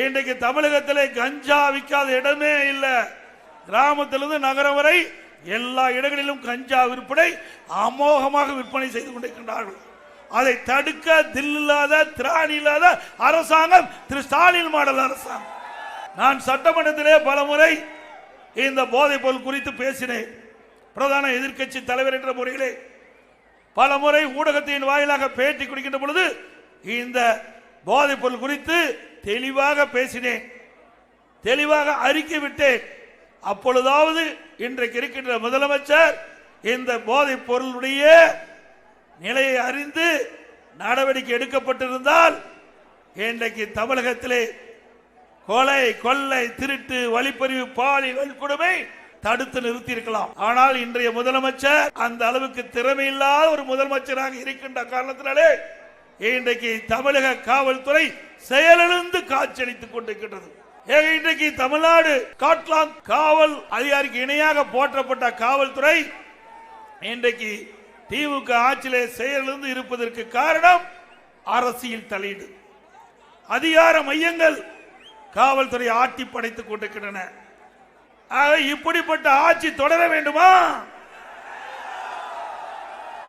இன்றைக்கு தமிழகத்திலே கஞ்சா விற்காத இடமே இல்லை. கிராமத்திலிருந்து நகரம் வரை எல்லா இடங்களிலும் கஞ்சா விற்பனை அமோகமாக விற்பனை செய்து கொண்டிருக்கின்றார்கள். அதை தடுக்க தில்லாத திராணி இல்லாத அரசாங்கம் திரு ஸ்டாலின் மாடல் அரசாங்கம். நான் சட்டமன்றத்திலே பல முறை இந்த போதைப் பொருள் குறித்து பேசினேன். பிரதான எதிர்க்கட்சி தலைவர் என்ற முறையிலே பல முறை ஊடகத்தின் வாயிலாக பேட்டி கொடுக்கின்ற பொழுது இந்த போதைப் பொருள் குறித்து தெளிவாக பேசினேன், தெளிவாக அறிக்கை விட்டேன். அப்பொழுதாவது இன்றைக்கு இருக்கின்ற முதலமைச்சர் இந்த போதைப் பொருளுடைய நிலையை அறிந்து நடவடிக்கை எடுக்கப்பட்டிருந்தால் இன்றைக்கு தமிழகத்திலே கொலை, கொள்ளை, திருட்டு, வழிப்பறிவு, பாலியல் வன்கொடுமை தடுத்து நிறுத்தி இருக்கலாம். ஆனால் இன்றைய முதலமைச்சர் அந்த அளவுக்கு திறமை இல்லாத ஒரு முதலமைச்சராக இருக்கின்ற காரணத்தினாலே இன்றைக்கு தமிழக காவல்துறை செயலிழந்து காட்சியளித்துக் கொண்டிருக்கின்றது. இன்றைக்கு தமிழ்நாடு ஸ்காட்லாந்து காவல் அதிகாரிக்கு இணையாக போற்றப்பட்ட காவல்துறை இன்றைக்கு திமுக ஆட்சியிலே செயலிழந்து இருப்பதற்கு காரணம் அரசியல் தலையீடு. அதிகார மையங்கள் காவல்துறை ஆட்டி படைத்துக் கொண்டிருக்கின்றன. இப்படிப்பட்ட ஆட்சி தொடர வேண்டுமா?